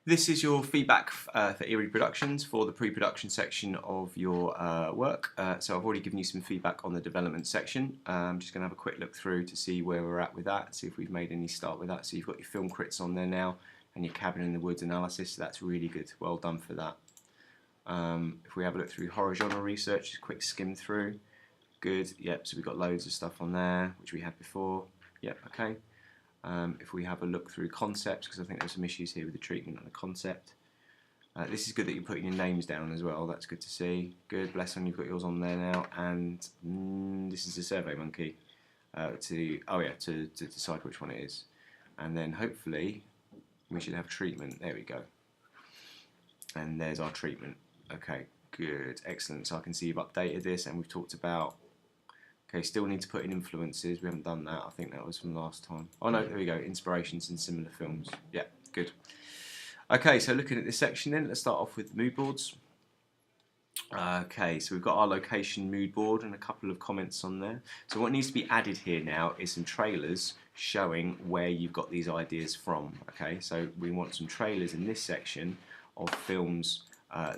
This is your feedback for Eerie Productions for the pre-production section of your work. So I've already given you some feedback on the development section. I'm just going to have a quick look through to see where we're at with that, see if we've made any start with that. So you've got your film crits on there now and your cabin in the woods analysis, so that's really good. Well done for that. If we have a look through horror genre research, just a quick skim through. Good, yep, so we've got loads of stuff on there, which we had before. Yep, okay. If we have a look through concepts, because I think there's some issues here with the treatment and the concept. This is good that you're putting your names down as well, that's good to see. Good, bless them, you've got yours on there now. And this is a survey monkey to decide which one it is. And then hopefully we should have treatment, there we go. And there's our treatment. Okay, good, excellent. So I can see you've updated this and we've talked about. Okay, still need to put in influences. We haven't done that. I think that was from last time. Oh no, there we go. Inspirations in similar films. Yeah, good. Okay, so looking at this section then, let's start off with mood boards. Okay, so we've got our location mood board and a couple of comments on there. So what needs to be added here now is some trailers showing where you've got these ideas from. Okay, so we want some trailers in this section of films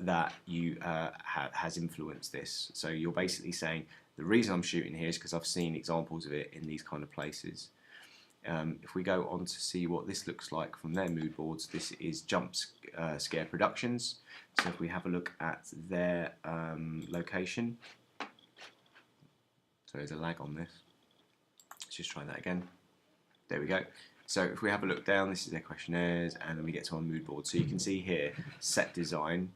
that you has influenced this. So you're basically saying, the reason I'm shooting here is because I've seen examples of it in these kind of places. If we go on to see what this looks like from their mood boards, this is Jump Scare Productions. So if we have a look at their location, so there's a lag on this. Let's just try that again. There we go. So if we have a look down, this is their questionnaires, and then we get to our mood board. So you can see here set design,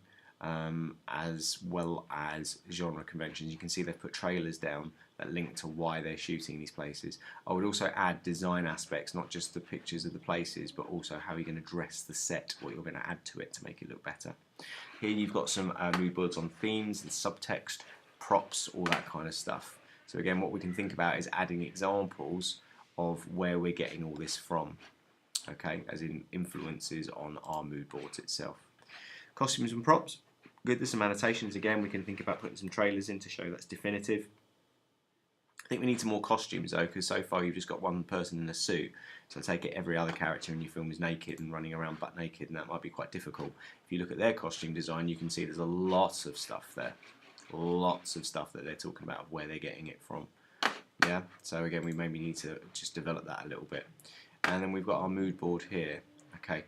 as well as genre conventions. You can see they've put trailers down that link to why they're shooting these places. I would also add design aspects, not just the pictures of the places, but also how you're going to dress the set, what you're going to add to it to make it look better. Here you've got some mood boards on themes and subtext, props, all that kind of stuff. So again, what we can think about is adding examples of where we're getting all this from, okay, as in influences on our mood boards itself. Costumes and props. Good, there's some annotations again. We can think about putting some trailers in to show that's definitive. I think we need some more costumes though, because so far you've just got one person in a suit. So I take it every other character in your film is naked and running around butt naked, and that might be quite difficult. If you look at their costume design, you can see there's a lot of stuff there. Lots of stuff that they're talking about of where they're getting it from. Yeah, so again, we maybe need to just develop that a little bit. And then we've got our mood board here. Okay.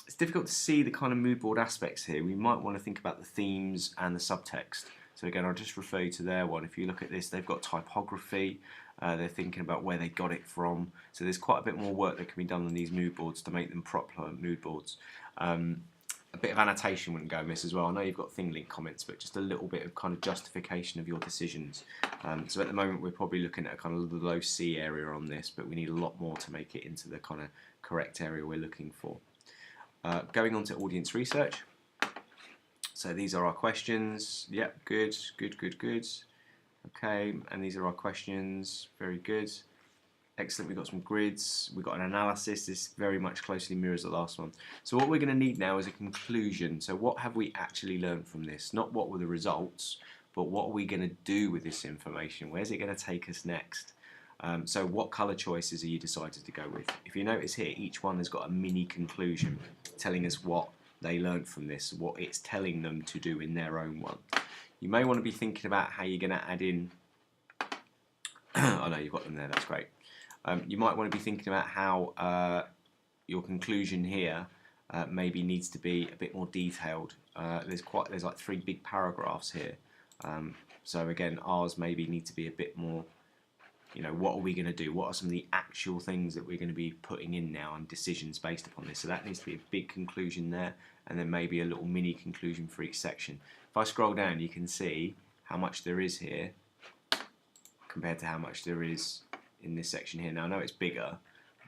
It's difficult to see the kind of mood board aspects here. We might want to think about the themes and the subtext. So again, I'll just refer you to their one. If you look at this, they've got typography. They're thinking about where they got it from. So there's quite a bit more work that can be done on these mood boards to make them proper mood boards. A bit of annotation wouldn't go amiss as well. I know you've got thing link comments, but just a little bit of kind of justification of your decisions. So at the moment, we're probably looking at kind of the low C area on this, but we need a lot more to make it into the kind of correct area we're looking for. Going on to audience research. So these are our questions. Yep, good, good, good, good. Okay, and these are our questions. Very good. Excellent, we've got some grids, we've got an analysis. This very much closely mirrors the last one. So what we're going to need now is a conclusion. So what have we actually learned from this? Not what were the results, but what are we going to do with this information? Where's it going to take us next? So what colour choices are you decided to go with? If you notice here, each one has got a mini conclusion telling us what they learned from this, what it's telling them to do in their own one. You may want to be thinking about how you're going to add in... oh no, you've got them there, that's great. You might want to be thinking about how your conclusion here maybe needs to be a bit more detailed. There's like 3 big paragraphs here. So again, ours maybe need to be a bit more, you know, what are we going to do? What are some of the actual things that we're going to be putting in now and decisions based upon this? So that needs to be a big conclusion there, and then maybe a little mini conclusion for each section. If I scroll down, you can see how much there is here compared to how much there is in this section here. Now I know it's bigger,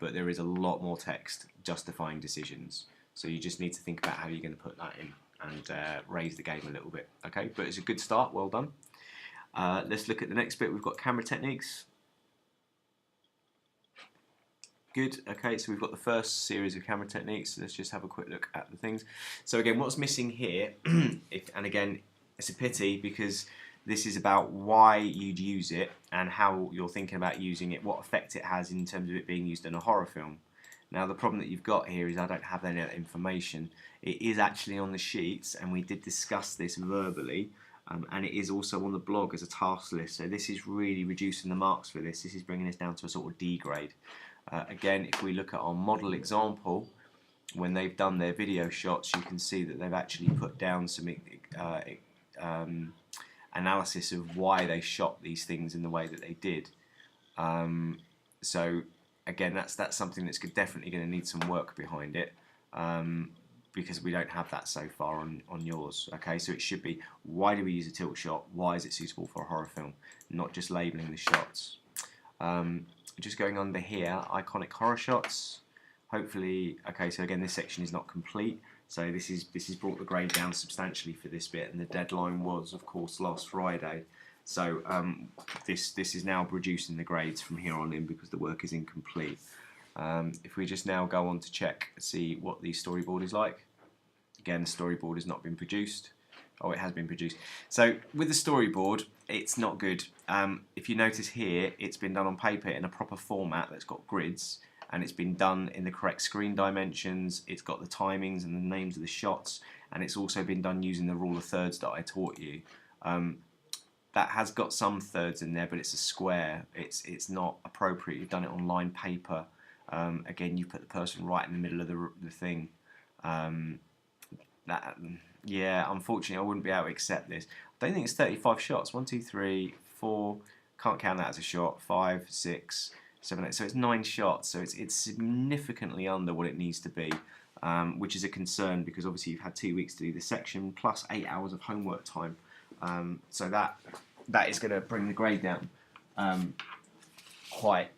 but there is a lot more text justifying decisions. So you just need to think about how you're going to put that in and raise the game a little bit. Okay, but it's a good start, well done. Let's look at the next bit. We've got camera techniques. Good, okay, so we've got the first series of camera techniques. So let's just have a quick look at the things. So again, what's missing here, and again, it's a pity because this is about why you'd use it and how you're thinking about using it, what effect it has in terms of it being used in a horror film. Now the problem that you've got here is I don't have any of that information. It is actually on the sheets, and we did discuss this verbally, and it is also on the blog as a task list. So this is really reducing the marks for this. This is bringing us down to a sort of D grade. Again, if we look at our model example, when they've done their video shots, you can see that they've actually put down some analysis of why they shot these things in the way that they did. So again, that's something that's definitely going to need some work behind it, because we don't have that so far on yours. Okay, so it should be, why do we use a tilt shot? Why is it suitable for a horror film? Not just labelling the shots. Just going under here, iconic horror shots. Hopefully, okay, so again, this section is not complete. So this is brought the grade down substantially for this bit, and the deadline was, of course, last Friday. So this is now reducing the grades from here on in because the work is incomplete. If we just now go on to check, see what the storyboard is like. Again, the storyboard has not been produced. Oh, it has been produced. So with the storyboard, it's not good. If you notice here, it's been done on paper in a proper format that's got grids, and it's been done in the correct screen dimensions. It's got the timings and the names of the shots, and it's also been done using the rule of thirds that I taught you. That has got some thirds in there, but it's a square. It's not appropriate. You've done it on lined paper. Again, you put the person right in the middle of the thing. Yeah, unfortunately, I wouldn't be able to accept this. I don't think it's 35 shots. 1, 2, 3, 4. Can't count that as a shot. 5, 6, 7, 8. So it's 9 shots. So it's significantly under what it needs to be, which is a concern because obviously you've had 2 weeks to do this section plus 8 hours of homework time. So that is going to bring the grade down quite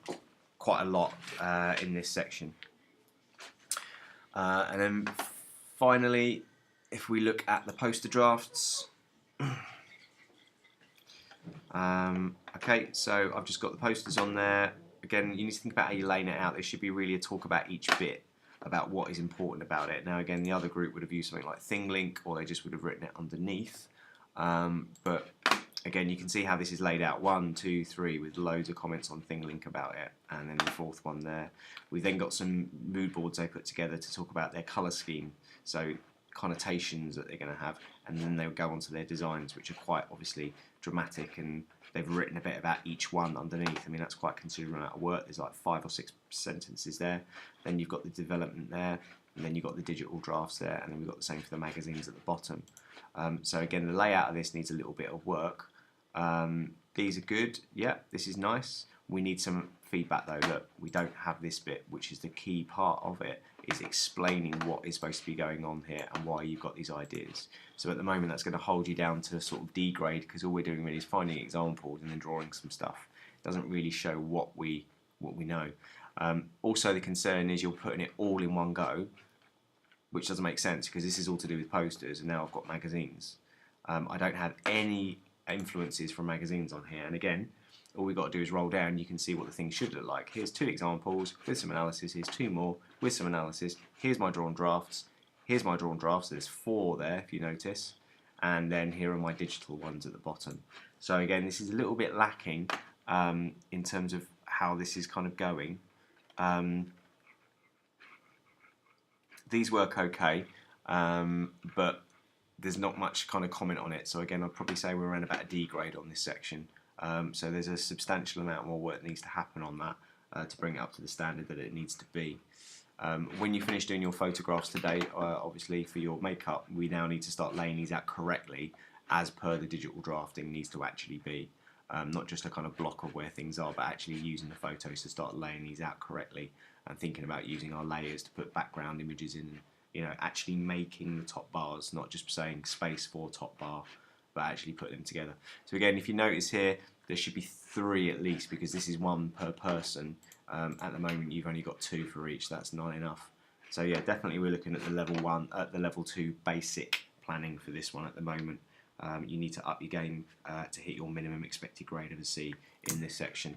a lot in this section. And then finally, if we look at the poster drafts, okay, so I've just got the posters on there. Again, you need to think about how you're laying it out. There should be really a talk about each bit, about what is important about it. Now again, the other group would have used something like thing link, or they just would have written it underneath. But again, you can see how this is laid out, 1, 2, 3, with loads of comments on thing link about it, and then the fourth one there. We've then got some mood boards they put together to talk about their colour scheme, so connotations that they're going to have, and then they'll go on to their designs, which are quite obviously dramatic, and they've written a bit about each one underneath. I mean, that's quite a considerable amount of work. There's like 5 or 6 sentences there. Then you've got the development there, and then you've got the digital drafts there, and then we've got the same for the magazines at the bottom. So again, the layout of this needs a little bit of work. These are good. Yeah, this is nice. We need some feedback though. Look, we don't have this bit, which is the key part of it, is explaining what is supposed to be going on here and why you've got these ideas. So at the moment, that's going to hold you down to a sort of D grade, because all we're doing really is finding examples and then drawing some stuff. It doesn't really show what we know. Also, the concern is you're putting it all in one go, which doesn't make sense because this is all to do with posters, and now I've got magazines. I don't have any influences from magazines on here, and again, all we've got to do is roll down. You can see what the thing should look like. Here's 2 examples with some analysis. Here's 2 more with some analysis. Here's my drawn drafts. Here's my drawn drafts. There's 4 there, if you notice. And then here are my digital ones at the bottom. So again, this is a little bit lacking in terms of how this is kind of going. These work okay, but there's not much kind of comment on it. So again, I'd probably say we're around about a D grade on this section. So there's a substantial amount more work that needs to happen on that to bring it up to the standard that it needs to be. When you finish doing your photographs today, obviously for your makeup, we now need to start laying these out correctly as per the digital drafting needs to actually be. Not just a kind of block of where things are, but actually using the photos to start laying these out correctly and thinking about using our layers to put background images in, you know, actually making the top bars, not just saying space for top bar, but actually put them together. So again, if you notice here, there should be 3 at least, because this is 1 per person. At the moment, you've only got 2 for each. That's not enough. So yeah, definitely we're looking at the level 1, at the level 2 basic planning for this one at the moment. You need to up your game to hit your minimum expected grade of a C in this section.